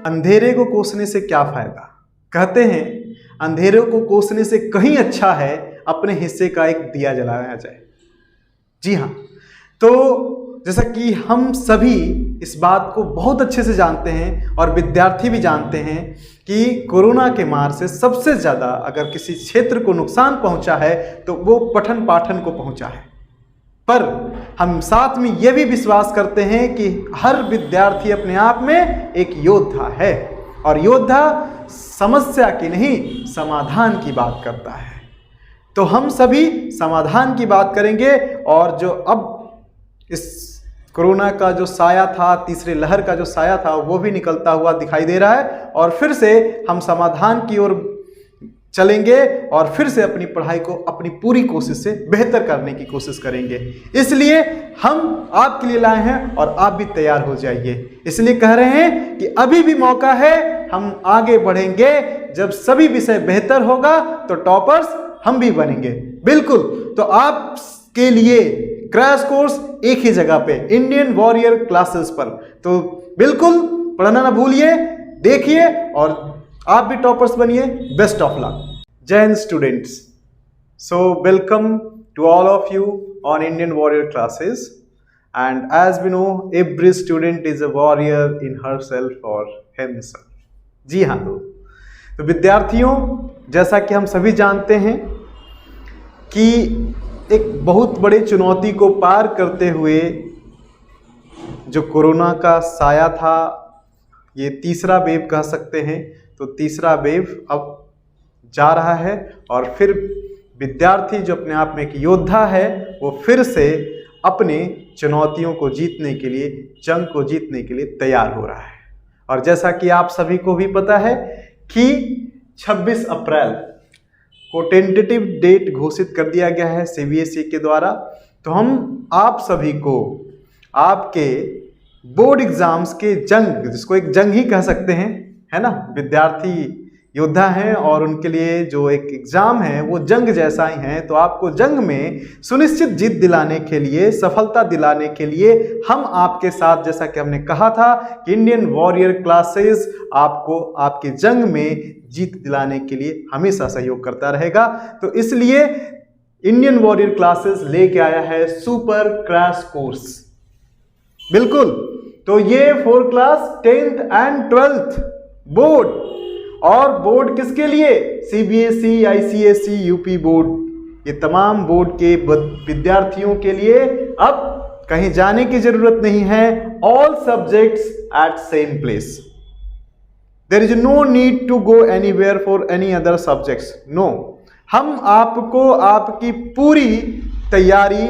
अंधेरे को कोसने से क्या फायदा। कहते हैं अंधेरे को कोसने से कहीं अच्छा है अपने हिस्से का एक दिया जलाया जाए। जी हाँ, तो जैसा कि हम सभी इस बात को बहुत अच्छे से जानते हैं और विद्यार्थी भी जानते हैं कि कोरोना के मार से सबसे ज़्यादा अगर किसी क्षेत्र को नुकसान पहुंचा है तो वो पठन पाठन को पहुंचा है। पर हम साथ में ये भी विश्वास करते हैं कि हर विद्यार्थी अपने आप में एक योद्धा है और योद्धा समस्या की नहीं समाधान की बात करता है। तो हम सभी समाधान की बात करेंगे और जो अब इस कोरोना का जो साया था, तीसरे लहर का जो साया था, वो भी निकलता हुआ दिखाई दे रहा है और फिर से हम समाधान की ओर चलेंगे और फिर से अपनी पढ़ाई को अपनी पूरी कोशिश से बेहतर करने की कोशिश करेंगे। इसलिए हम आपके लिए लाए हैं और आप भी तैयार हो जाइए। इसलिए कह रहे हैं कि अभी भी मौका है, हम आगे बढ़ेंगे। जब सभी विषय बेहतर होगा तो टॉपर्स हम भी बनेंगे। बिल्कुल, तो आपके लिए क्रैश कोर्स एक ही जगह पे, इंडियन वॉरियर क्लासेस पर। तो बिल्कुल पढ़ना ना भूलिए, देखिए और आप भी टॉपर्स बनिए। Best of luck. Jai Hind students. So welcome to all of you on Indian warrior classes and as we know every student is a warrior in herself और हिमसेल्फ। जी हाँ, तो विद्यार्थियों, जैसा कि हम सभी जानते हैं कि एक बहुत बड़ी चुनौती को पार करते हुए जो कोरोना का साया था, ये तीसरा वेव कह सकते हैं, तो तीसरा वेव अब जा रहा है और फिर विद्यार्थी जो अपने आप में एक योद्धा है वो फिर से अपनी चुनौतियों को जीतने के लिए, जंग को जीतने के लिए तैयार हो रहा है। और जैसा कि आप सभी को भी पता है कि 26 अप्रैल को टेंटेटिव डेट घोषित कर दिया गया है सीबीएसई के द्वारा। तो हम आप सभी को आपके बोर्ड एग्जाम्स के जंग, जिसको एक जंग ही कह सकते हैं, है ना, विद्यार्थी योद्धा हैं और उनके लिए जो एक एग्जाम है वो जंग जैसा ही है। तो आपको जंग में सुनिश्चित जीत दिलाने के लिए, सफलता दिलाने के लिए हम आपके साथ, जैसा कि हमने कहा था कि इंडियन वॉरियर क्लासेस आपको आपके जंग में जीत दिलाने के लिए हमेशा सहयोग करता रहेगा। तो इसलिए इंडियन वॉरियर क्लासेस लेके आया है सुपर क्रैश कोर्स। बिल्कुल, तो ये 4 class 10th and 12th board, और बोर्ड किसके लिए? सीबीएसई, आईसीएसई, यूपी बोर्ड, ये तमाम बोर्ड के विद्यार्थियों के लिए अब कहीं जाने की जरूरत नहीं है। All subjects at same place, there is no need to go anywhere for any other subjects. No, हम आपको आपकी पूरी तैयारी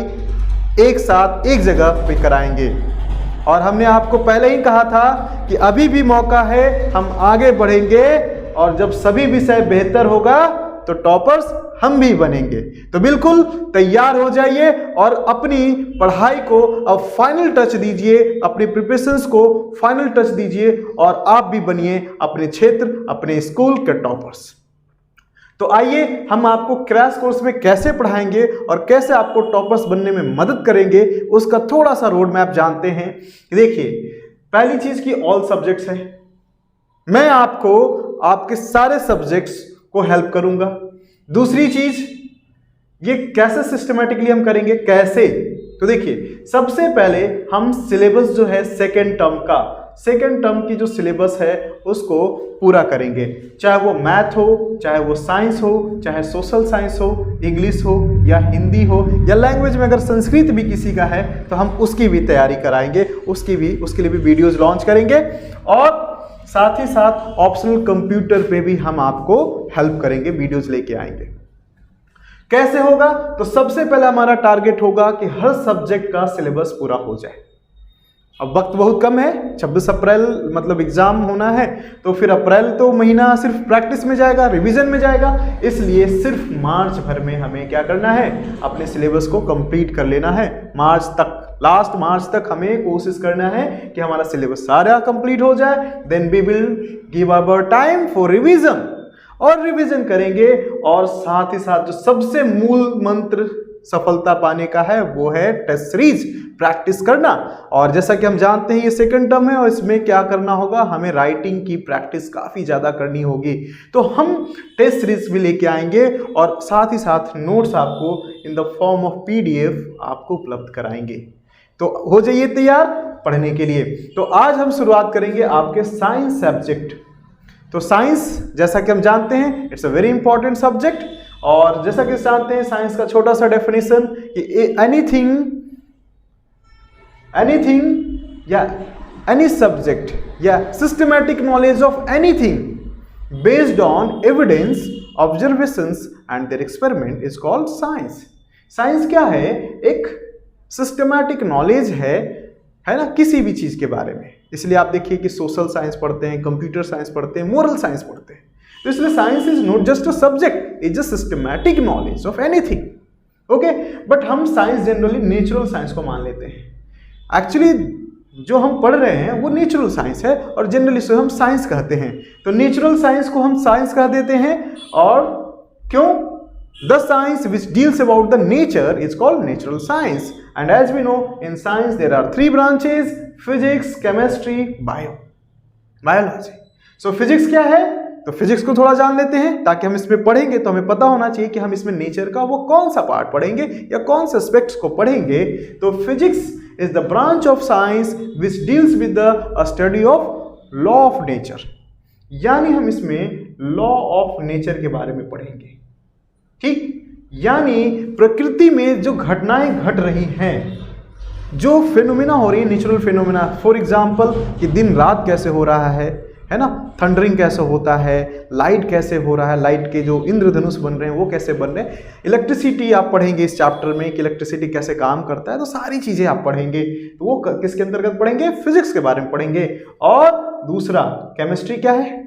एक साथ एक जगह पे कराएंगे। और हमने आपको पहले ही कहा था कि अभी भी मौका है, हम आगे बढ़ेंगे और जब सभी विषय बेहतर होगा तो टॉपर्स हम भी बनेंगे। तो बिल्कुल तैयार हो जाइए और अपनी पढ़ाई को अब फाइनल टच दीजिए, अपनी प्रिपरेशंस को फाइनल टच दीजिए और आप भी बनिए अपने क्षेत्र, अपने स्कूल के टॉपर्स। तो आइए हम आपको क्रैश कोर्स में कैसे पढ़ाएंगे और कैसे आपको टॉपर्स बनने में मदद करेंगे, उसका थोड़ा सा रोड मैप जानते हैं। देखिए, पहली चीज की ऑल सब्जेक्ट्स है। मैं आपको आपके सारे सब्जेक्ट्स को हेल्प करूंगा। दूसरी चीज, ये कैसे सिस्टमैटिकली हम करेंगे, कैसे? तो देखिए, सबसे पहले हम सिलेबस जो है सेकेंड टर्म की जो सिलेबस है उसको पूरा करेंगे। चाहे वो मैथ हो, चाहे वो साइंस हो, चाहे सोशल साइंस हो, इंग्लिश हो या हिंदी हो, या लैंग्वेज में अगर संस्कृत भी किसी का है तो हम उसकी भी तैयारी कराएंगे, उसके लिए भी वीडियोज लॉन्च करेंगे। और साथ ही साथ ऑप्शनल कंप्यूटर पे भी हम आपको हेल्प करेंगे, वीडियोज लेके आएंगे। कैसे होगा? तो सबसे पहले हमारा टारगेट होगा कि हर सब्जेक्ट का सिलेबस पूरा हो जाए। अब वक्त बहुत कम है, 26 अप्रैल मतलब एग्जाम होना है, तो फिर अप्रैल तो महीना सिर्फ प्रैक्टिस में जाएगा, रिवीजन में जाएगा। इसलिए सिर्फ मार्च भर में हमें क्या करना है, अपने सिलेबस को कंप्लीट कर लेना है। मार्च तक, लास्ट मार्च तक हमें कोशिश करना है कि हमारा सिलेबस सारा कंप्लीट हो जाए। Then we will give our time for revision, और रिवीजन करेंगे। और साथ ही साथ जो सबसे मूल मंत्र सफलता पाने का है वो है टेस्ट सीरीज प्रैक्टिस करना। और जैसा कि हम जानते हैं ये सेकंड टर्म है और इसमें क्या करना होगा, हमें राइटिंग की प्रैक्टिस काफ़ी ज़्यादा करनी होगी। तो हम टेस्ट सीरीज भी लेके आएंगे और साथ ही साथ नोट्स आपको in the form of PDF आपको उपलब्ध कराएंगे। तो हो जाइए तैयार पढ़ने के लिए। तो आज हम शुरुआत करेंगे आपके साइंस सब्जेक्ट। तो साइंस जैसा कि हम जानते हैं it's a very important subject, और जैसा कि जानते हैं साइंस का छोटा सा डेफिनेशन कि एनीथिंग या एनी सब्जेक्ट या systematic knowledge of anything based on evidence, observations and their experiment is called science. Science क्या है? एक सिस्टमैटिक नॉलेज है ना, किसी भी चीज के बारे में। इसलिए आप देखिए कि सोशल साइंस पढ़ते हैं, कंप्यूटर साइंस पढ़ते हैं, मोरल साइंस पढ़ते हैं। तो इसलिए science is not just a subject, is a systematic knowledge of anything. Okay, but हम साइंस जनरली नेचुरल साइंस को मान लेते हैं। एक्चुअली जो हम पढ़ रहे हैं वो नेचुरल साइंस है और जनरली इसे हम साइंस कहते हैं। तो नेचुरल साइंस को हम साइंस कह देते हैं। और क्यों? The science which deals about the nature is called natural science. And as we know, in science there are 3 branches: physics, chemistry, biology. So physics क्या है? तो फिजिक्स को थोड़ा जान लेते हैं ताकि हम इसमें पढ़ेंगे तो हमें पता होना चाहिए कि हम इसमें नेचर का वो कौन सा पार्ट पढ़ेंगे या कौन से एस्पेक्ट्स को पढ़ेंगे। तो physics is the branch of science which deals with the study of law of nature, यानी हम इसमें लॉ ऑफ नेचर के बारे में पढ़ेंगे। ठीक, यानी प्रकृति में जो घटनाएं घट रही हैं, जो फिनोमिना हो रही है, नेचुरल फिनोमिना, फॉर एग्जांपल कि दिन रात कैसे हो रहा है ना, थंडरिंग कैसे होता है, लाइट कैसे हो रहा है, लाइट के जो इंद्रधनुष बन रहे हैं वो कैसे बन रहे हैं, इलेक्ट्रिसिटी आप पढ़ेंगे इस चैप्टर में कि इलेक्ट्रिसिटी कैसे काम करता है। तो सारी चीजें आप पढ़ेंगे। तो वो किसके अंतर्गत पढ़ेंगे? फिजिक्स के बारे में पढ़ेंगे। और दूसरा केमिस्ट्री क्या है?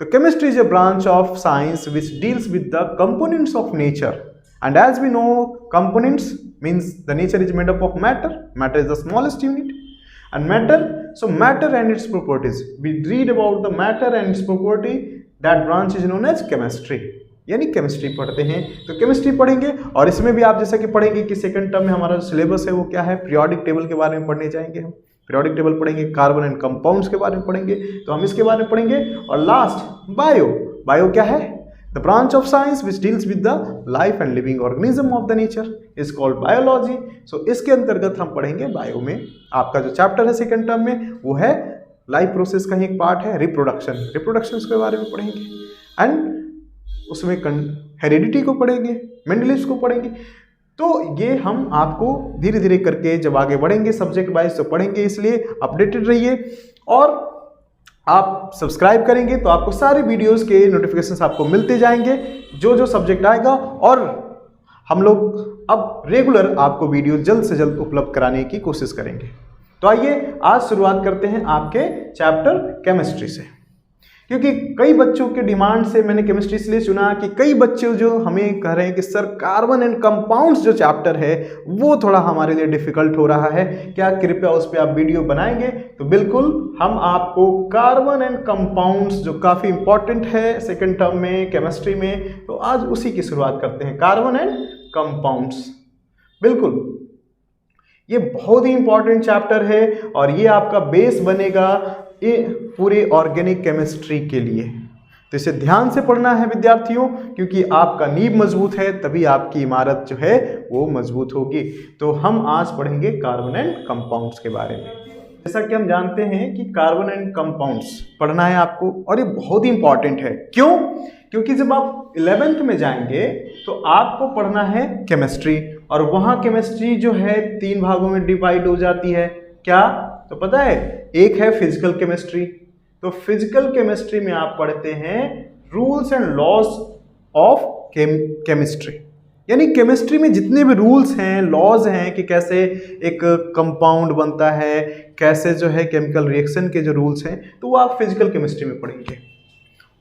तो chemistry is a branch of science which deals with the components of nature, and as we know, components means the nature is made up of matter. Matter is the smallest unit, and matter and its properties. We read about the matter and its property. That branch is known as chemistry. यानी chemistry पढ़ते हैं। तो chemistry पढ़ेंगे और इसमें भी आप जैसा कि पढ़ेंगे कि सेकंड टर्म में हमारा जो सिलेबस है वो क्या है, पीरियोडिक टेबल के बारे में पढ़ने जाएंगे हम। पीरियोडिक टेबल पढ़ेंगे, कार्बन एंड कंपाउंड्स के बारे में पढ़ेंगे, तो हम इसके बारे में पढ़ेंगे। और लास्ट बायो क्या है? The branch of science which deals with the life and living organism of the nature is called biology. So इसके अंतर्गत हम पढ़ेंगे बायो में। आपका जो चैप्टर है सेकेंड टर्म में वो है लाइफ प्रोसेस का ही एक पार्ट है रिप्रोडक्शन के बारे में पढ़ेंगे, एंड उसमें हेरिडिटी को पढ़ेंगे, मेंडलिव्स को पढ़ेंगे। तो ये हम आपको धीरे धीरे करके जब आगे बढ़ेंगे सब्जेक्ट वाइज तो पढ़ेंगे, इसलिए अपडेटेड रहिए। और आप सब्सक्राइब करेंगे तो आपको सारे वीडियोस के नोटिफिकेशंस आपको मिलते जाएंगे जो सब्जेक्ट आएगा, और हम लोग अब रेगुलर आपको वीडियो जल्द से जल्द उपलब्ध कराने की कोशिश करेंगे। तो आइए आज शुरुआत करते हैं आपके चैप्टर केमिस्ट्री से, क्योंकि कई बच्चों के डिमांड से मैंने केमिस्ट्री इसलिए चुना कि कई बच्चे जो हमें कह रहे हैं कि सर कार्बन एंड कंपाउंड्स जो चैप्टर है वो थोड़ा हमारे लिए डिफिकल्ट हो रहा है, क्या कृपया उस पर आप वीडियो बनाएंगे? तो बिल्कुल हम आपको कार्बन एंड कंपाउंड्स जो काफ़ी इंपॉर्टेंट है सेकेंड टर्म में केमिस्ट्री में, तो आज उसी की शुरुआत करते हैं, कार्बन एंड कंपाउंड्स। बिल्कुल ये बहुत ही इंपॉर्टेंट चैप्टर है और ये आपका बेस बनेगा ये पूरे ऑर्गेनिक केमिस्ट्री के लिए। तो इसे ध्यान से पढ़ना है विद्यार्थियों, क्योंकि आपका नींव मजबूत है तभी आपकी इमारत जो है वो मजबूत होगी। तो हम आज पढ़ेंगे कार्बन एंड कंपाउंड्स के बारे में। जैसा कि हम जानते हैं कि कार्बन एंड कंपाउंड्स पढ़ना है आपको, और ये बहुत ही इंपॉर्टेंट है। क्यों? क्योंकि जब आप 11th में जाएंगे तो आपको पढ़ना है केमिस्ट्री, और वहाँ केमिस्ट्री जो है 3 भागों में डिवाइड हो जाती है। क्या? तो पता है, एक है फिजिकल केमिस्ट्री। तो फिजिकल केमिस्ट्री में आप पढ़ते हैं rules and laws of chemistry, यानी केमिस्ट्री में जितने भी रूल्स हैं, लॉज हैं कि कैसे एक कंपाउंड बनता है, कैसे जो है केमिकल रिएक्शन के जो रूल्स हैं, तो वो आप फिजिकल केमिस्ट्री में पढ़ेंगे।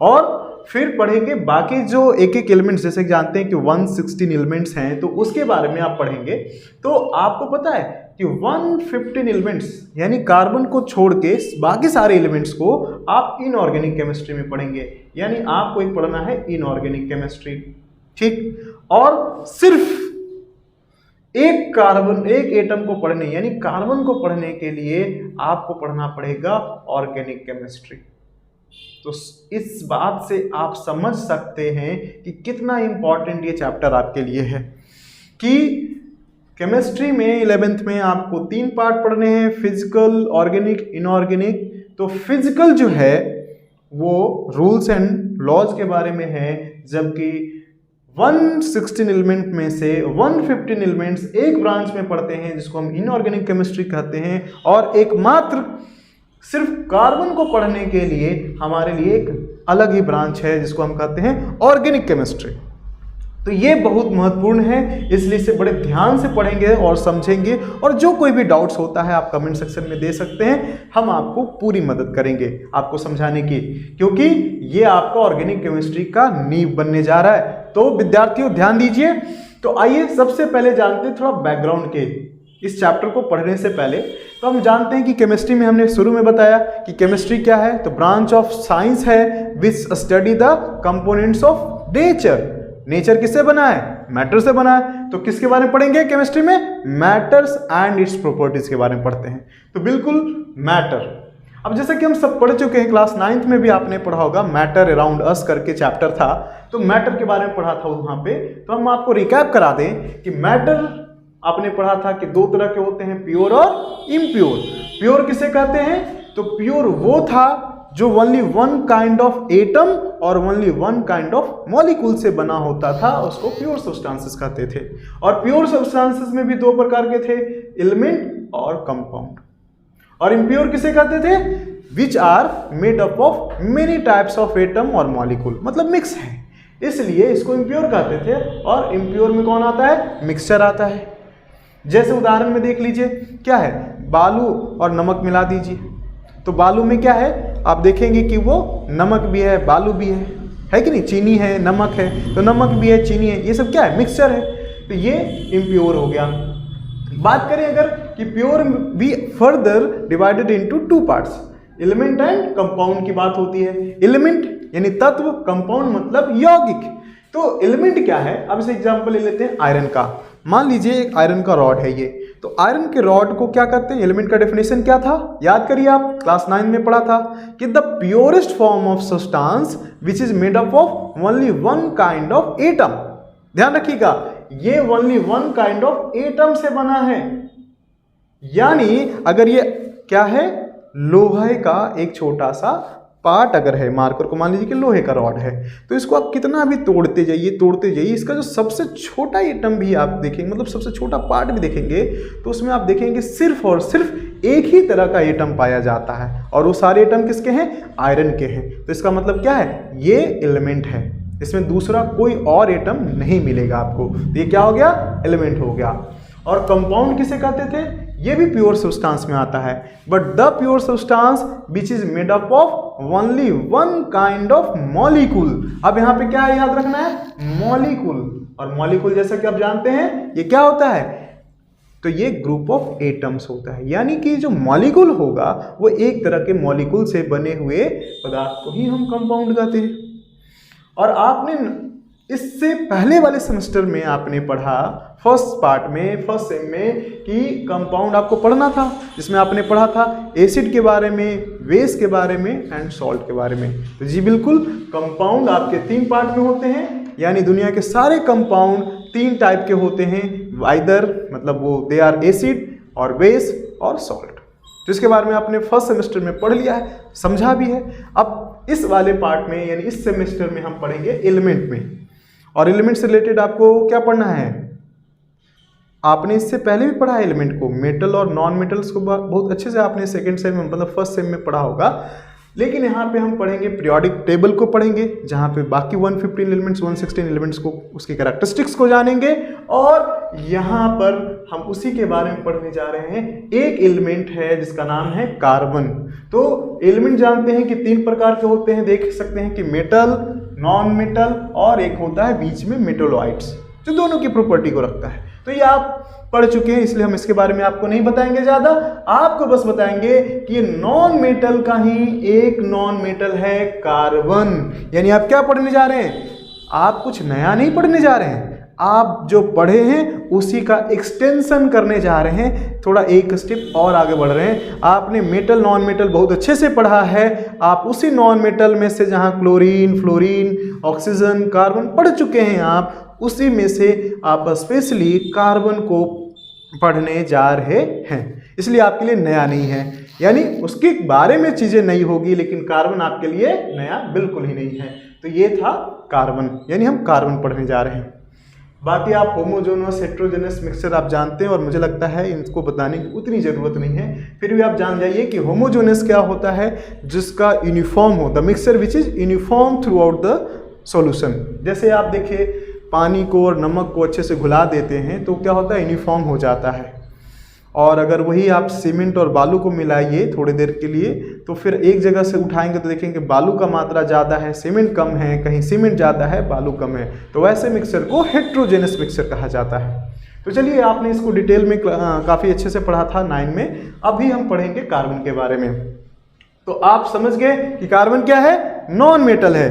और फिर पढ़ेंगे बाकी जो एक एक एलिमेंट्स, जैसे जानते हैं कि 116 एलिमेंट्स हैं, तो उसके बारे में आप पढ़ेंगे। तो आपको पता है कि 115 एलिमेंट्स यानी कार्बन को छोड़ के बाकी सारे एलिमेंट्स को आप इनऑर्गेनिक केमिस्ट्री में पढ़ेंगे, यानी आपको एक पढ़ना है इनऑर्गेनिक केमिस्ट्री। ठीक, और सिर्फ एक एटम को पढ़ने यानी कार्बन को पढ़ने के लिए आपको पढ़ना पड़ेगा ऑर्गेनिक केमिस्ट्री। तो इस बात से आप समझ सकते हैं कि कितना इंपॉर्टेंट ये चैप्टर आपके लिए है कि केमिस्ट्री में 11th में आपको 3 पार्ट पढ़ने हैं, फिजिकल, ऑर्गेनिक, इनऑर्गेनिक। तो फिजिकल जो है वो रूल्स एंड लॉज के बारे में है, जबकि 116 एलिमेंट में से 115 एलिमेंट्स एक ब्रांच में पढ़ते हैं जिसको हम इनऑर्गेनिक केमिस्ट्री कहते हैं, और एकमात्र सिर्फ कार्बन को पढ़ने के लिए हमारे लिए एक अलग ही ब्रांच है जिसको हम कहते हैं ऑर्गेनिक केमिस्ट्री। तो ये बहुत महत्वपूर्ण है, इसलिए इसे बड़े ध्यान से पढ़ेंगे और समझेंगे, और जो कोई भी डाउट्स होता है आप कमेंट सेक्शन में दे सकते हैं, हम आपको पूरी मदद करेंगे आपको समझाने की, क्योंकि ये आपका ऑर्गेनिक केमिस्ट्री का नींव बनने जा रहा है। तो विद्यार्थियों ध्यान दीजिए। तो आइए सबसे पहले जानते हैं थोड़ा बैकग्राउंड के इस चैप्टर को पढ़ने से पहले। तो हम जानते हैं कि केमिस्ट्री में हमने शुरू में बताया कि केमिस्ट्री क्या है, तो ब्रांच ऑफ साइंस है which study the components of nature. Nature किससे बना है? मैटर से बना है। तो किसके बारे में पढ़ेंगे केमिस्ट्री में? मैटर्स एंड इट्स प्रॉपर्टीज के बारे में पढ़ते हैं। तो बिल्कुल मैटर। अब जैसा कि हम सब पढ़ चुके हैं, क्लास 9th में भी आपने पढ़ा होगा, मैटर अराउंड अस करके चैप्टर था, तो मैटर के बारे में पढ़ा था वहां पे। तो हम आपको रिकैप करा दें कि मैटर आपने पढ़ा था कि 2 तरह के होते हैं, प्योर और इम्प्योर। प्योर किसे कहते हैं? तो प्योर वो था जो ओनली 1 काइंड ऑफ एटम और ओनली 1 काइंड ऑफ मॉलिक्यूल से बना होता था, उसको प्योर सब्सटेंसेस कहते थे। और प्योर सब्सटेंसेस में भी 2 प्रकार के थे, एलिमेंट और कंपाउंड। और इम्प्योर किसे कहते थे? Which are made up of many types of atom और मॉलिक्यूल, मतलब मिक्स है, इसलिए इसको इम्प्योर कहते थे। और इम्प्योर में कौन आता है? मिक्सचर आता है। जैसे उदाहरण में देख लीजिए, क्या है, बालू और नमक मिला दीजिए, तो बालू में क्या है, आप देखेंगे कि वो नमक भी है, बालू भी है कि नहीं, चीनी है, नमक है, तो नमक भी है, चीनी है, ये सब क्या है? मिक्सचर है। तो ये इम्प्योर हो गया। बात करें अगर कि प्योर भी further divided into 2 parts, element and compound की बात होती है। एलिमेंट यानी तत्व, कंपाउंड मतलब यौगिक। तो एलिमेंट क्या है? अब इस एग्जांपल ले लेते हैं आयरन का। मान लीजिए एक आयरन का रॉड है ये, तो आयरन के रॉड को क्या कहते हैं? एलिमेंट का डेफिनेशन क्या था? याद करिए, आप क्लास 9 में पढ़ा था कि the purest form of substance which is made up of only 1 kind of atom. ध्यान रखिएगा, ये ओनली 1 काइंड ऑफ एटम से बना है। यानी अगर ये क्या है, लोहे का एक छोटा सा पार्ट अगर है, मार्कर को मान लीजिए कि लोहे का रॉड है, तो इसको आप कितना भी तोड़ते जाइए, इसका जो सबसे छोटा एटम भी आप देखेंगे, मतलब सबसे छोटा पार्ट भी देखेंगे, तो उसमें आप देखेंगे सिर्फ और सिर्फ एक ही तरह का एटम पाया जाता है, और वो सारे एटम किसके हैं? आयरन के हैं। तो इसका मतलब क्या है? ये एलिमेंट है, इसमें दूसरा कोई और एटम नहीं मिलेगा आपको। तो ये क्या हो गया? एलिमेंट हो गया। और कंपाउंड किसे कहते थे? ये भी प्योर सब्सटेंस में आता है, but the pure substance which is made up of only 1 kind of molecule. अब यहाँ पे क्या है, याद रखना है, मॉलिक्यूल। और मॉलिक्यूल जैसा कि आप जानते हैं ये क्या होता है? तो ये ग्रुप ऑफ एटम्स होता है, यानी कि जो मॉलिक्यूल होगा वो एक तरह के मॉलिक्यूल से बने हुए पदार्थ को ही हम कंपाउंड कहते हैं। और आपने इससे पहले वाले सेमेस्टर में आपने पढ़ा फर्स्ट पार्ट में, फर्स्ट सेम में, कि कंपाउंड आपको पढ़ना था, जिसमें आपने पढ़ा था एसिड के बारे में, बेस के बारे में एंड सॉल्ट के बारे में। तो जी बिल्कुल, कंपाउंड आपके 3 पार्ट में होते हैं, यानी दुनिया के सारे कंपाउंड 3 टाइप के होते हैं, आइदर मतलब वो दे आर एसिड और बेस और सॉल्ट। तो इसके बारे में आपने फर्स्ट सेमेस्टर में पढ़ लिया है, समझा भी है। अब इस वाले पार्ट में यानी इस सेमेस्टर में हम पढ़ेंगे एलिमेंट में। और एलिमेंट से रिलेटेड आपको क्या पढ़ना है? आपने इससे पहले भी पढ़ा है एलिमेंट को, मेटल और नॉन मेटल्स को बहुत अच्छे से आपने सेकंड सेम में मतलब फर्स्ट सेम में पढ़ा होगा। लेकिन यहाँ पे हम पढ़ेंगे पीरियोडिक टेबल को पढ़ेंगे, जहाँ पे बाकी 115 एलिमेंट्स 116 एलिमेंट्स को उसकी कैरेक्टरिस्टिक्स को जानेंगे। और यहाँ पर हम उसी के बारे में पढ़ने जा रहे हैं। एक एलिमेंट है जिसका नाम है कार्बन। तो एलिमेंट जानते हैं कि 3 प्रकार के होते हैं, देख सकते हैं कि मेटल, नॉन मेटल और एक होता है बीच में मेटोलॉइड्स, जो दोनों की प्रॉपर्टी को रखता है। तो ये आप पढ़ चुके हैं, इसलिए हम इसके बारे में आपको नहीं बताएंगे ज़्यादा, आपको बस बताएंगे कि ये नॉन मेटल का ही एक नॉन मेटल है कार्बन। यानी आप क्या पढ़ने जा रहे हैं? आप कुछ नया नहीं पढ़ने जा रहे हैं, आप जो पढ़े हैं उसी का एक्सटेंशन करने जा रहे हैं, थोड़ा एक स्टेप और आगे बढ़ रहे हैं। आपने मेटल नॉन मेटल बहुत अच्छे से पढ़ा है, आप उसी नॉन मेटल में से जहां क्लोरीन, फ्लोरीन, ऑक्सीजन, कार्बन पढ़ चुके हैं, आप उसी में से आप स्पेशली कार्बन को पढ़ने जा रहे हैं, इसलिए आपके लिए नया नहीं है। यानी उसके बारे में चीज़ें नई होगी, लेकिन कार्बन आपके लिए नया बिल्कुल ही नहीं है। तो ये था कार्बन, यानी हम कार्बन पढ़ने जा रहे हैं। बाकी आप होमोजेनस हेट्रोजेनस मिक्सचर आप जानते हैं और मुझे लगता है इनको बताने की उतनी ज़रूरत नहीं है, फिर भी आप जान जाइए कि होमोजेनस क्या होता है, जिसका यूनिफॉर्म हो, the mixture which is uniform through out the solution. जैसे आप देखिए पानी को और नमक को अच्छे से घुला देते हैं तो क्या होता है, यूनिफॉर्म हो जाता है। और अगर वही आप सीमेंट और बालू को मिलाइए थोड़ी देर के लिए, तो फिर एक जगह से उठाएंगे तो देखेंगे बालू का मात्रा ज़्यादा है, सीमेंट कम है, कहीं सीमेंट ज़्यादा है, बालू कम है। तो वैसे मिक्सचर को हेट्रोजेनस मिक्सचर कहा जाता है। तो चलिए, आपने इसको डिटेल में काफ़ी अच्छे से पढ़ा था 9 में। अभी हम पढ़ेंगे कार्बन के बारे में। तो आप समझ गए कि कार्बन क्या है, नॉन मेटल है।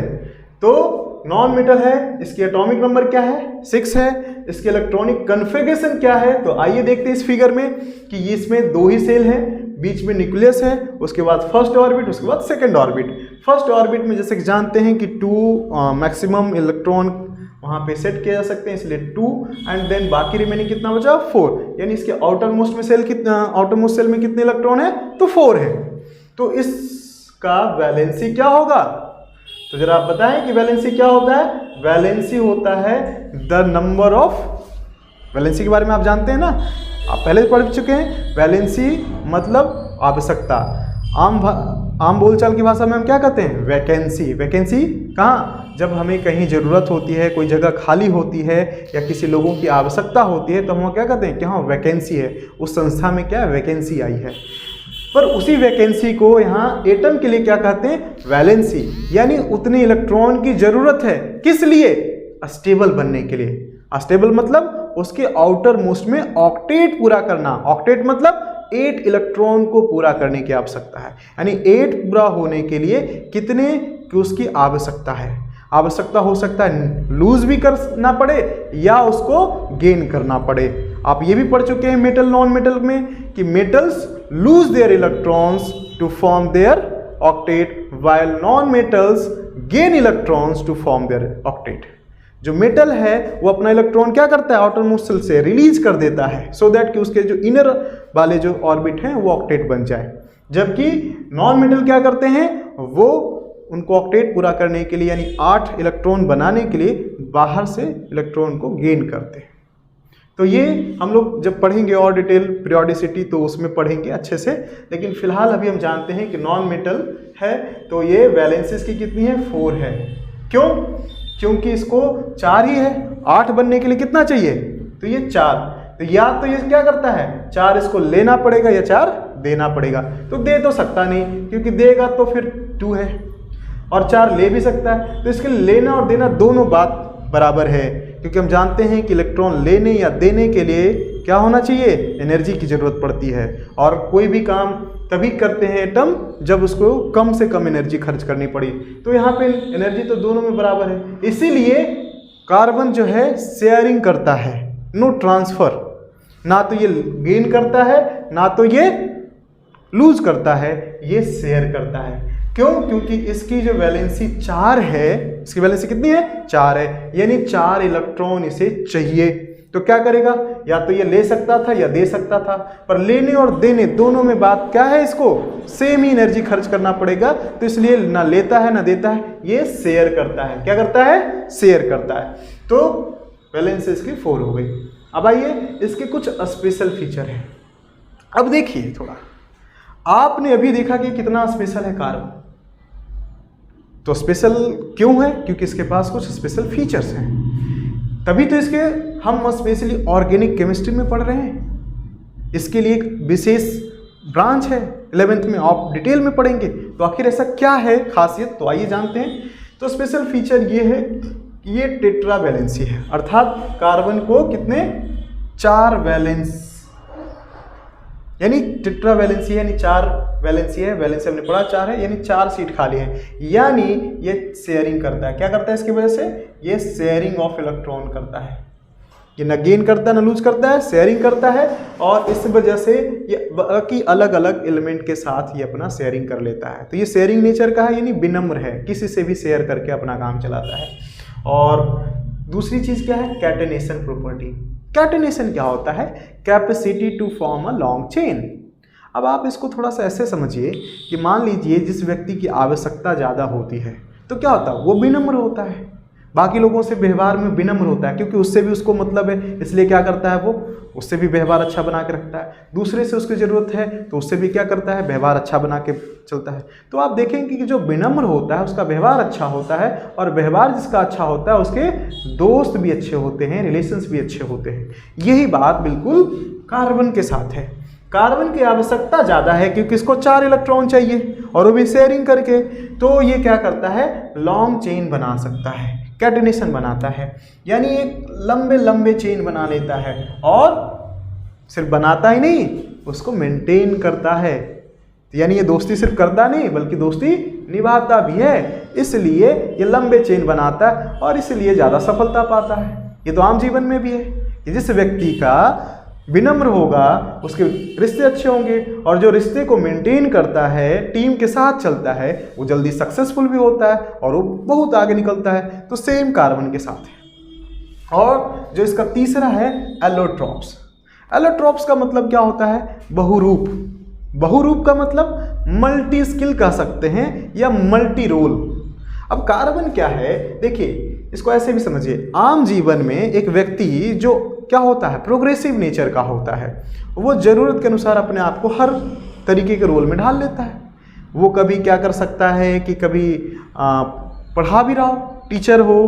तो नॉन मेटल है, इसकी एटॉमिक नंबर क्या है, 6 है। इसकी इलेक्ट्रॉनिक कन्फिगरेशन क्या है, तो आइए देखते हैं इस फिगर में कि इसमें 2 ही सेल है, बीच में न्यूक्लियस है, उसके बाद फर्स्ट ऑर्बिट, उसके बाद सेकंड ऑर्बिट। फर्स्ट ऑर्बिट में जैसे कि जानते हैं कि 2 मैक्सिमम इलेक्ट्रॉन वहाँ पे सेट किया जा सकते हैं, इसलिए 2 एंड देन बाकी रिमेनिंग कितना बचा, 4। यानी इसके आउटर मोस्ट में सेल आउटर मोस्ट सेल में कितने इलेक्ट्रॉन है, तो 4 है। तो इसका वैलेंसी क्या होगा, तो जरा आप बताएं कि वैलेंसी क्या होता है। वैलेंसी होता है द नंबर ऑफ, वैलेंसी के बारे में आप जानते हैं ना, आप पहले पढ़ चुके हैं। वैलेंसी मतलब आवश्यकता, आम बोलचाल की भाषा में हम क्या कहते हैं, वैकेंसी। वैकेंसी कहाँ, जब हमें कहीं ज़रूरत होती है, कोई जगह खाली होती है या किसी लोगों की आवश्यकता होती है, तो हम क्या कहते हैं कि हाँ वैकेंसी है, उस संस्था में क्या वैकेंसी आई है। पर उसी वैकेंसी को यहाँ एटम के लिए क्या कहते हैं, वैलेंसी। यानी उतने इलेक्ट्रॉन की जरूरत है, किस लिए, अस्टेबल बनने के लिए। अस्टेबल मतलब उसके आउटर मोस्ट में ऑक्टेट पूरा करना। ऑक्टेट मतलब 8 इलेक्ट्रॉन को पूरा करने की आवश्यकता है। यानी 8 पूरा होने के लिए कितने की उसकी आवश्यकता है। आवश्यकता हो सकता है लूज भी करना पड़े या उसको गेन करना पड़े। आप ये भी पढ़ चुके हैं मेटल नॉन मेटल में कि metals lose their electrons to form their octet while non metals gain electrons to form their octet. जो मेटल है वो अपना इलेक्ट्रॉन क्या करता है, आउटर मोस्ट सेल से रिलीज कर देता है, सो दैट कि उसके जो इनर वाले जो ऑर्बिट हैं वो ऑक्टेट बन जाए। जबकि नॉन मेटल क्या करते हैं, वो उनको ऑक्टेट पूरा करने के लिए यानी 8 इलेक्ट्रॉन बनाने के लिए बाहर से इलेक्ट्रॉन को गेन करते हैं। तो ये हम लोग जब पढ़ेंगे और डिटेल पीरियोडिसिटी तो उसमें पढ़ेंगे अच्छे से, लेकिन फिलहाल अभी हम जानते हैं कि नॉन मेटल है तो ये वैलेंसीज की कितनी है, 4 है। क्यों, क्योंकि इसको 4 ही है, 8 बनने के लिए कितना चाहिए, तो ये 4। तो या तो ये क्या करता है, 4 इसको लेना पड़ेगा या 4 देना पड़ेगा। तो दे तो सकता नहीं, क्योंकि देगा तो फिर 2 है, और 4 ले भी सकता है। तो इसके लिए लेना और देना दोनों बात बराबर है, क्योंकि हम जानते हैं कि इलेक्ट्रॉन लेने या देने के लिए क्या होना चाहिए, एनर्जी की ज़रूरत पड़ती है। और कोई भी काम तभी करते हैं एटम जब उसको कम से कम एनर्जी खर्च करनी पड़ी। तो यहाँ पे एनर्जी तो दोनों में बराबर है, इसीलिए कार्बन जो है शेयरिंग करता है, नो ट्रांसफर। ना तो ये गेन करता है ना तो ये लूज करता है, ये शेयर करता है। क्यों, क्योंकि इसकी जो वैलेंसी 4 है, इसकी वैलेंसी कितनी है, 4 है, यानी 4 इलेक्ट्रॉन इसे चाहिए। तो क्या करेगा, या तो ये ले सकता था या दे सकता था, पर लेने और देने दोनों में बात क्या है, इसको सेम ही एनर्जी खर्च करना पड़ेगा। तो इसलिए ना लेता है ना देता है, ये शेयर करता है। क्या करता है, शेयर करता है। तो वैलेंसी इसकी 4 हो गई। अब आइए इसके कुछ स्पेशल फीचर हैं। अब देखिए थोड़ा, आपने अभी देखा कि कितना स्पेशल है कार्बन। तो स्पेशल क्यों है, क्योंकि इसके पास कुछ स्पेशल फीचर्स हैं, तभी तो इसके हम स्पेशली ऑर्गेनिक केमिस्ट्री में पढ़ रहे हैं। इसके लिए एक विशेष ब्रांच है, 11th में आप डिटेल में पढ़ेंगे। तो आखिर ऐसा क्या है खासियत, तो आइए जानते हैं। तो स्पेशल फीचर ये है कि ये टेट्रा वैलेंसी है, अर्थात कार्बन को कितने, 4 वैलेंस, यानी टेट्रा वैलेंसी है, यानी 4 वैलेंसी है। वैलेंसी हमने पढ़ा 4 है, यानी 4 सीट खाली है, यानी ये शेयरिंग करता है। क्या करता है इसकी वजह से, ये शेयरिंग ऑफ इलेक्ट्रॉन करता है। ये न गेन करता है न लूज करता है, शेयरिंग करता है, और इस वजह से ये बाकी अलग अलग एलिमेंट के साथ ये अपना शेयरिंग कर लेता है। तो ये शेयरिंग नेचर का है, यानी विनम्र है, किसी से भी शेयर करके अपना काम चलाता है। और दूसरी चीज़ क्या है, कैटेनेशन प्रॉपर्टी। कैटेनेशन क्या होता है, capacity to form a long chain. अब आप इसको थोड़ा सा ऐसे समझिए कि मान लीजिए जिस व्यक्ति की आवश्यकता ज़्यादा होती है तो क्या होता है, वो विनम्र होता है, बाकी लोगों से व्यवहार में विनम्र होता है, क्योंकि उससे भी उसको मतलब है, इसलिए क्या करता है, वो उससे भी व्यवहार अच्छा बना के रखता है। दूसरे से उसकी ज़रूरत है तो उससे भी क्या करता है, व्यवहार अच्छा बना के चलता है। तो आप देखेंगे कि जो विनम्र होता है उसका व्यवहार अच्छा होता है, और व्यवहार जिसका अच्छा होता है उसके दोस्त भी अच्छे होते हैं, रिलेशंस भी अच्छे होते हैं। यही बात बिल्कुल कार्बन के साथ है। कार्बन की आवश्यकता ज़्यादा है क्योंकि इसको 4 इलेक्ट्रॉन चाहिए, और वो भी शेयरिंग करके, तो ये क्या करता है, लॉन्ग चेन बना सकता है, कैटेनेशन बनाता है, यानी एक लंबे लंबे चेन बना लेता है, और सिर्फ बनाता ही नहीं, उसको मेंटेन करता है। यानी ये दोस्ती सिर्फ करता नहीं बल्कि दोस्ती निभाता भी है, इसलिए ये लंबे चेन बनाता है और इसलिए ज़्यादा सफलता पाता है। ये तो आम जीवन में भी है कि जिस व्यक्ति का विनम्र होगा उसके रिश्ते अच्छे होंगे, और जो रिश्ते को मेंटेन करता है, टीम के साथ चलता है, वो जल्दी सक्सेसफुल भी होता है और वो बहुत आगे निकलता है। तो सेम कार्बन के साथ है। और जो इसका तीसरा है एलोट्रॉप्स। एलोट्रॉप्स का मतलब क्या होता है, बहुरूप। बहुरूप का मतलब मल्टी स्किल कह सकते हैं या मल्टी रोल। अब कार्बन क्या है, देखिए इसको ऐसे भी समझिए, आम जीवन में एक व्यक्ति जो क्या होता है, प्रोग्रेसिव नेचर का होता है, वो ज़रूरत के अनुसार अपने आप को हर तरीके के रोल में ढाल लेता है। वो कभी क्या कर सकता है कि कभी पढ़ा भी रहा हो, टीचर हो,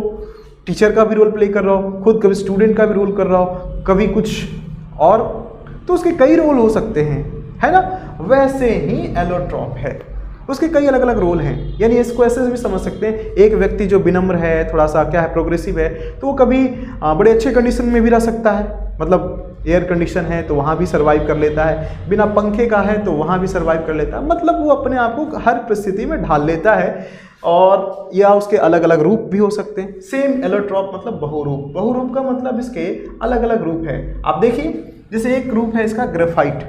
टीचर का भी रोल प्ले कर रहा हो, खुद कभी स्टूडेंट का भी रोल कर रहा हो, कभी कुछ और, तो उसके कई रोल हो सकते हैं, है ना। वैसे ही एलोट्रॉप है, उसके कई अलग अलग रोल हैं। यानी इसको ऐसे भी समझ सकते हैं, एक व्यक्ति जो विनम्र है, थोड़ा सा क्या है, प्रोग्रेसिव है, तो वो कभी बड़े अच्छे कंडीशन में भी रह सकता है, मतलब एयर कंडीशन है तो वहाँ भी सर्वाइव कर लेता है, बिना पंखे का है तो वहाँ भी सर्वाइव कर लेता है, मतलब वो अपने आप को हर परिस्थिति में ढाल लेता है। और या उसके अलग अलग रूप भी हो सकते हैं। सेम एलोट्रॉप मतलब बहुरूप। बहुरूप का मतलब इसके अलग अलग रूप है। आप देखिए, जैसे एक रूप है इसका ग्रेफाइट,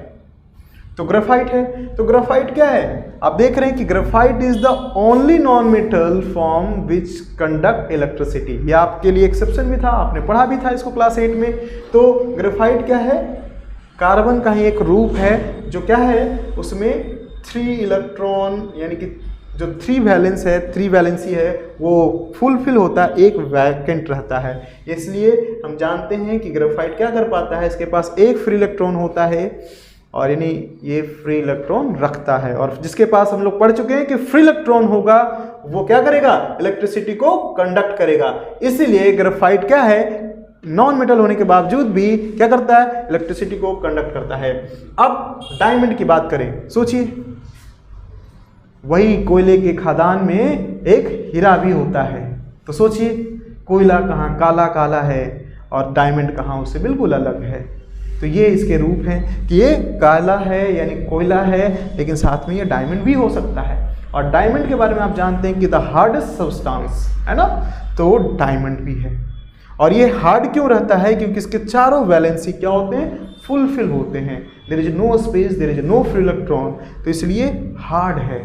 तो ग्रेफाइट है, तो ग्रेफाइट क्या है, आप देख रहे हैं कि graphite is the only non metal form which conduct electricity. ये आपके लिए एक्सेप्शन भी था, आपने पढ़ा भी था इसको क्लास 8 में। तो ग्रेफाइट क्या है, कार्बन का ही एक रूप है जो क्या है, उसमें 3 इलेक्ट्रॉन यानी कि जो 3 वैलेंस है, 3 वैलेंसी है, वो फुलफिल होता है, एक वैकेंट रहता है। इसलिए हम जानते हैं कि ग्रेफाइट क्या कर पाता है, इसके पास एक फ्री इलेक्ट्रॉन होता है, और यानी ये फ्री इलेक्ट्रॉन रखता है। और जिसके पास हम लोग पढ़ चुके हैं कि फ्री इलेक्ट्रॉन होगा वो क्या करेगा, इलेक्ट्रिसिटी को कंडक्ट करेगा। इसीलिए ग्रेफाइट क्या है, नॉन मेटल होने के बावजूद भी क्या करता है, इलेक्ट्रिसिटी को कंडक्ट करता है। अब डायमंड की बात करें, सोचिए, वही कोयले के खदान में एक हीरा भी होता है, तो सोचिए कोयला कहाँ काला काला है और डायमंड कहाँ उससे बिल्कुल अलग है। तो ये इसके रूप हैं कि ये काला है यानी कोयला है, लेकिन साथ में ये डायमंड भी हो सकता है। और डायमंड के बारे में आप जानते हैं कि द हार्डेस्ट सब्सटेंस है ना, तो डायमंड भी है। और ये हार्ड क्यों रहता है, क्योंकि इसके चारों वैलेंसी क्या होते हैं, फुलफिल होते हैं। There is no space, there is no free electron, तो इसलिए हार्ड है।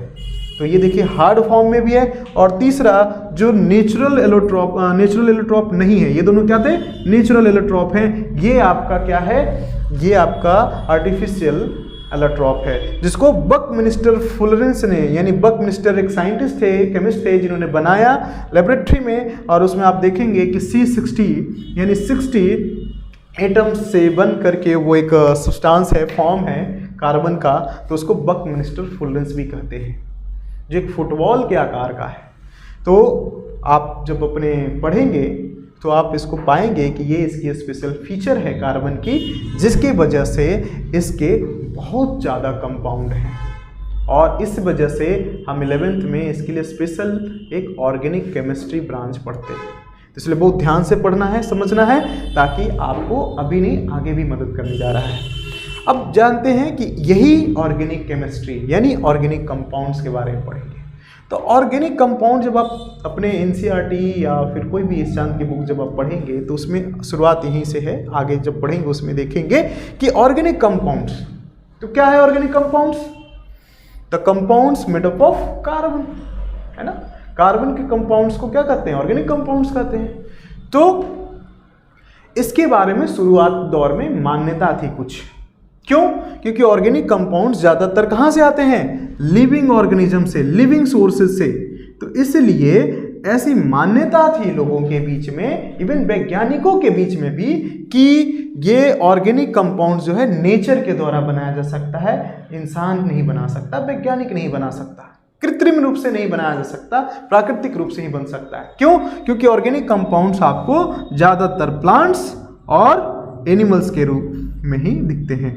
तो ये देखिए हार्ड फॉर्म में भी है। और तीसरा जो नेचुरल एलोट्रॉप नहीं है, ये दोनों क्या थे, नेचुरल एलोट्रॉप हैं। ये आपका क्या है, ये आपका आर्टिफिशियल एलोट्रॉप है, जिसको बकमिंस्टर फुलरेंस ने, यानी बकमिंस्टर एक साइंटिस्ट थे, केमिस्ट थे, जिन्होंने बनाया लेबोरेटरी में। और उसमें आप देखेंगे कि C60 यानी 60 एटम्स से बन करके वो एक सब्सटेंस है, फॉर्म है कार्बन का, तो उसको बकमिंस्टर फुलरेंस भी कहते हैं, जो एक फुटबॉल के आकार का है। तो आप जब अपने पढ़ेंगे तो आप इसको पाएंगे कि ये इसकी स्पेशल फीचर है कार्बन की, जिसकी वजह से इसके बहुत ज़्यादा कंपाउंड हैं, और इस वजह से हम 11th में इसके लिए स्पेशल एक ऑर्गेनिक केमिस्ट्री ब्रांच पढ़ते हैं। तो इसलिए बहुत ध्यान से पढ़ना है, समझना है, ताकि आपको अभी नहीं आगे भी मदद करने जा रहा है। अब जानते हैं कि यही ऑर्गेनिक केमिस्ट्री यानी ऑर्गेनिक कंपाउंड्स के बारे में पढ़ेंगे। तो ऑर्गेनिक कंपाउंड जब आप अपने एनसीईआरटी या फिर कोई भी इस चांद की बुक जब आप पढ़ेंगे तो उसमें शुरुआत यहीं से है, आगे जब पढ़ेंगे उसमें देखेंगे कि ऑर्गेनिक कंपाउंड्स, तो क्या है organic compounds? The compounds made up of carbon, है ना। कार्बन के कंपाउंड्स को क्या कहते हैं? ऑर्गेनिक कंपाउंड्स कहते हैं। तो इसके बारे में शुरुआत दौर में मान्यता थी कुछ। क्यों? क्योंकि ऑर्गेनिक कंपाउंड्स ज्यादातर कहां से आते हैं? लिविंग ऑर्गेनिज्म से, लिविंग सोर्सेज से। तो इसलिए ऐसी मान्यता थी लोगों के बीच में, इवन वैज्ञानिकों के बीच में भी, कि ये ऑर्गेनिक कंपाउंड जो है नेचर के द्वारा बनाया जा सकता है, इंसान नहीं बना सकता, वैज्ञानिक नहीं बना सकता, कृत्रिम रूप से नहीं बनाया जा सकता, प्राकृतिक रूप से ही बन सकता है। क्यों? क्योंकि ऑर्गेनिक कंपाउंड्स आपको ज्यादातर प्लांट्स और एनिमल्स के रूप में ही दिखते हैं।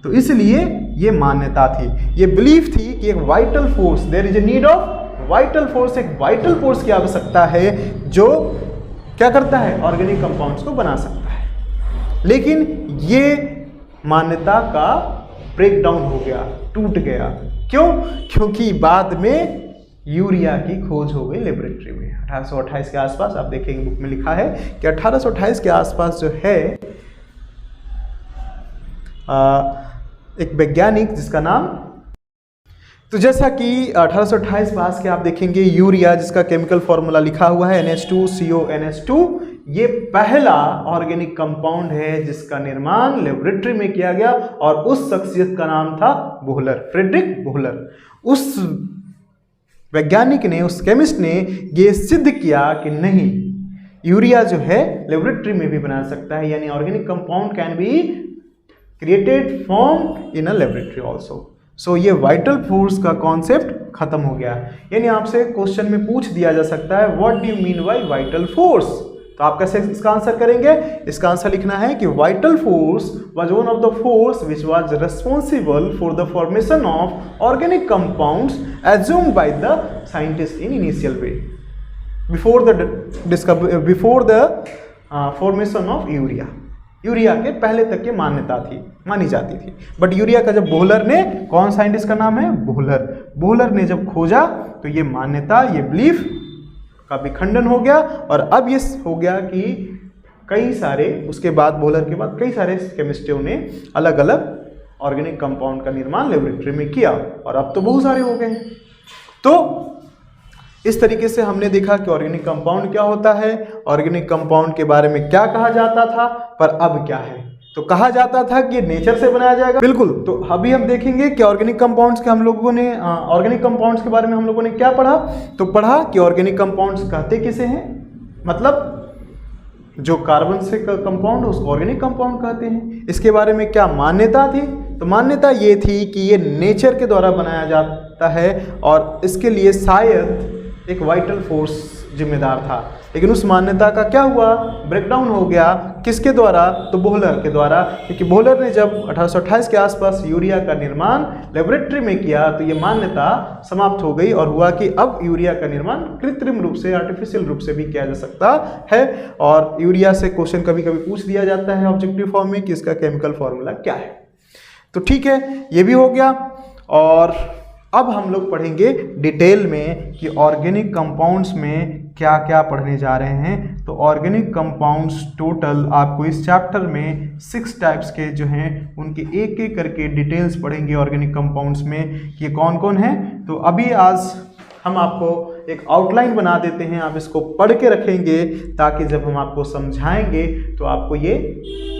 तो इसलिए ये मान्यता थी, ये बिलीफ थी कि एक vital force, there is a need of vital force, एक वाइटल फोर्स की आवश्यकता है जो क्या करता है? ऑर्गेनिक कंपाउंड्स को बना सकता है। लेकिन ये मान्यता का ब्रेकडाउन हो गया, टूट गया। क्यों? क्योंकि बाद में यूरिया की खोज हो गई लेबोरेटरी में 1828 के आसपास। आप देखेंगे बुक में लिखा है कि 1828 के आसपास जो है एक वैज्ञानिक जिसका नाम, तो जैसा कि 1828 पास के आप देखेंगे यूरिया, जिसका केमिकल फॉर्मूला लिखा हुआ है NH2CONH2, ये पहला ऑर्गेनिक कंपाउंड है जिसका निर्माण लेबोरेटरी में किया गया, और उस शख्सियत का नाम था बोहलर, फ्रेडरिक बोहलर। उस वैज्ञानिक ने, उस केमिस्ट ने ये सिद्ध किया कि नहीं, यूरिया जो है लेबोरेटरी में भी बना सकता है, यानी organic compound can be created from in a laboratory also. So ये वाइटल फोर्स का कॉन्सेप्ट खत्म हो गया। यानी आपसे क्वेश्चन में पूछ दिया जा सकता है what do you mean by vital force, तो आप कैसे इसका आंसर करेंगे? इसका आंसर लिखना है कि vital force was one of the force which was responsible for the formation of organic compounds assumed by the scientist in initial way before the formation of urea. Urea के पहले तक की मान्यता थी, मानी जाती थी। बट यूरिया का जब बोहलर ने, कौन साइंटिस्ट का नाम है? बोहलर, बोहलर ने जब खोजा तो ये मान्यता, ये बिलीफ का भी खंडन हो गया। और अब ये हो गया कि कई सारे, उसके बाद बोहलर के बाद कई सारे केमिस्ट्रियों ने अलग अलग ऑर्गेनिक कंपाउंड का निर्माण लेबोरेटरी में किया, और अब तो बहुत सारे हो गए हैं। तो इस तरीके से हमने देखा कि ऑर्गेनिक कंपाउंड क्या होता है, ऑर्गेनिक कंपाउंड के बारे में क्या कहा जाता था, पर अब क्या है। तो कहा जाता था कि नेचर से बनाया जाएगा, बिल्कुल। तो अभी हम देखेंगे कि ऑर्गेनिक कंपाउंड्स के हम लोगों ने ऑर्गेनिक कंपाउंड्स के बारे में हम लोगों ने क्या पढ़ा। तो पढ़ा कि ऑर्गेनिक कंपाउंड्स कहते किसे हैं, मतलब जो कार्बन से कंपाउंड उसको ऑर्गेनिक कंपाउंड कहते हैं। इसके बारे में क्या मान्यता थी, तो मान्यता ये थी कि ये नेचर के द्वारा बनाया जाता है और इसके लिए शायद एक वाइटल फोर्स जिम्मेदार था। लेकिन उस मान्यता का क्या हुआ, ब्रेकडाउन हो गया। किसके द्वारा, तो बोहलर के द्वारा, क्योंकि बोहलर ने जब 1828 के आसपास यूरिया का निर्माण लेबोरेटरी में किया तो ये मान्यता समाप्त हो गई और हुआ कि अब यूरिया का निर्माण कृत्रिम रूप से, आर्टिफिशियल रूप से भी किया जा सकता है। और यूरिया से क्वेश्चन कभी कभी पूछ दिया जाता है ऑब्जेक्टिव फॉर्म में कि इसका केमिकल फॉर्मूला क्या है। तो ठीक है, ये भी हो गया। और अब हम लोग पढ़ेंगे डिटेल में कि ऑर्गेनिक कंपाउंड्स में क्या क्या पढ़ने जा रहे हैं। तो ऑर्गेनिक कंपाउंड्स टोटल आपको इस चैप्टर में 6 टाइप्स के जो हैं उनके एक एक करके डिटेल्स पढ़ेंगे ऑर्गेनिक कंपाउंड्स में कि कौन कौन है। तो अभी आज हम आपको एक आउटलाइन बना देते हैं, आप इसको पढ़ के रखेंगे ताकि जब हम आपको समझाएंगे तो आपको ये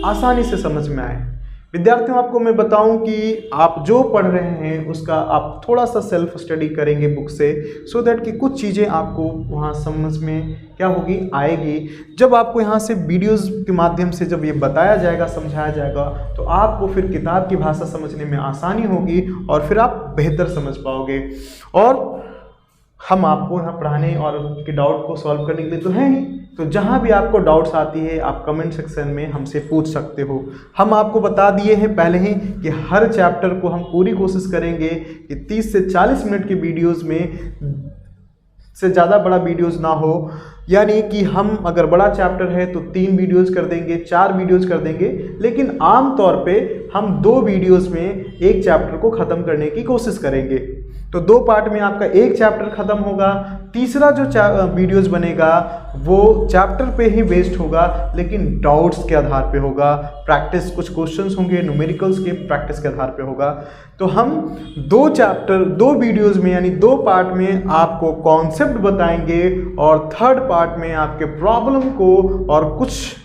आसानी से समझ में आए। विद्यार्थियों, आपको मैं बताऊं कि आप जो पढ़ रहे हैं उसका आप थोड़ा सा सेल्फ स्टडी करेंगे बुक से, सो दैट कि कुछ चीज़ें आपको वहाँ समझ में क्या होगी, आएगी। जब आपको यहाँ से वीडियोस के माध्यम से जब ये बताया जाएगा, समझाया जाएगा, तो आपको फिर किताब की भाषा समझने में आसानी होगी और फिर आप बेहतर समझ पाओगे। और हम आपको यहाँ पढ़ाने और के डाउट को सॉल्व करने के लिए तो हैं ही, तो जहाँ भी आपको डाउट्स आती है आप कमेंट सेक्शन में हमसे पूछ सकते हो। हम आपको बता दिए हैं पहले ही कि हर चैप्टर को हम पूरी कोशिश करेंगे कि 30 से 40 मिनट की वीडियोस में से ज़्यादा बड़ा वीडियोस ना हो। यानी कि हम अगर बड़ा चैप्टर है तो 3 वीडियोस कर देंगे, 4 वीडियोस कर देंगे, लेकिन आम तौर पे हम 2 वीडियोस में एक चैप्टर को ख़त्म करने की कोशिश करेंगे। तो 2 पार्ट में आपका एक चैप्टर ख़त्म होगा। तीसरा जो वीडियोस बनेगा वो चैप्टर पे ही बेस्ड होगा, लेकिन डाउट्स के आधार पे होगा, प्रैक्टिस कुछ क्वेश्चंस होंगे न्यूमेरिकल्स के प्रैक्टिस के आधार पे होगा। तो हम 2 वीडियोस में यानी 2 पार्ट में आपको कॉन्सेप्ट बताएंगे और थर्ड पार्ट में आपके प्रॉब्लम को और कुछ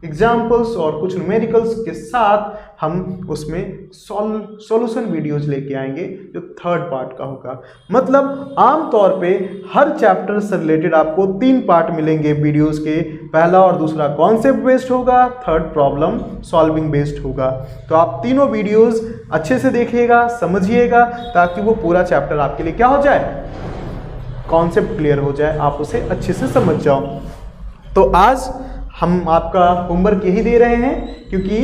एग्जाम्पल्स और कुछ न्यूमेरिकल्स के साथ हम उसमें सॉल्यूशन वीडियोज लेके आएंगे जो थर्ड पार्ट का होगा। मतलब आमतौर पे हर चैप्टर से रिलेटेड आपको 3 पार्ट मिलेंगे वीडियोस के। पहला और दूसरा कॉन्सेप्ट बेस्ड होगा, थर्ड प्रॉब्लम सॉल्विंग बेस्ड होगा। तो आप तीनों वीडियोस अच्छे से देखिएगा, समझिएगा, ताकि वो पूरा चैप्टर आपके लिए क्या हो जाए, कॉन्सेप्ट क्लियर हो जाए, आप उसे अच्छे से समझ जाओ। तो आज हम आपका होमवर्क यही दे रहे हैं, क्योंकि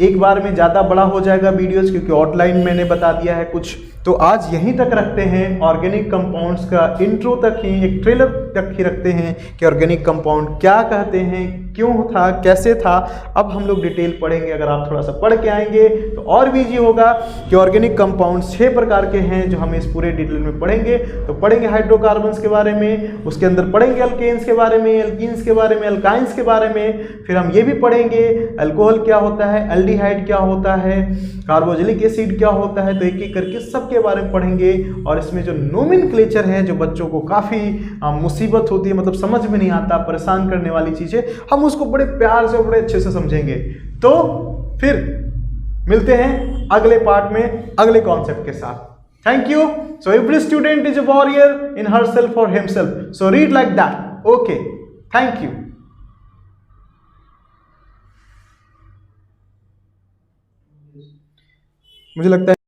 एक बार में ज़्यादा बड़ा हो जाएगा वीडियोस, क्योंकि आउटलाइन मैंने बता दिया है कुछ। तो आज यहीं तक रखते हैं, ऑर्गेनिक कंपाउंड्स का इंट्रो तक ही, एक ट्रेलर तक ही रखते हैं कि ऑर्गेनिक कंपाउंड क्या कहते हैं, क्यों था, कैसे था। अब हम लोग डिटेल पढ़ेंगे। अगर आप थोड़ा सा पढ़ के आएंगे तो और भी इजी होगा कि ऑर्गेनिक कंपाउंड्स 6 प्रकार के हैं जो हम इस पूरे डिटेल में पढ़ेंगे। तो पढ़ेंगे हाइड्रोकार्बन्स के बारे में, उसके अंदर पढ़ेंगे अल्केन्स के बारे में, एल्कीन्स के बारे में, अल्काइंस के बारे में। फिर हम ये भी पढ़ेंगे अल्कोहल क्या होता है, एल्डिहाइड क्या होता है, कार्बोक्सिलिक एसिड क्या होता है। तो एक एक करके सबके बारे में पढ़ेंगे। और इसमें जो नोमेनक्लेचर है, जो बच्चों को काफ़ी मुसीबत होती है, मतलब समझ में नहीं आता, परेशान करने वाली चीज़ें, हम उसको बड़े प्यार से, बड़े अच्छे से समझेंगे। तो फिर मिलते हैं अगले पार्ट में अगले कॉन्सेप्ट के साथ। Thank you. So every student is a warrior in herself और himself, so read like that. Okay, thank you. मुझे लगता है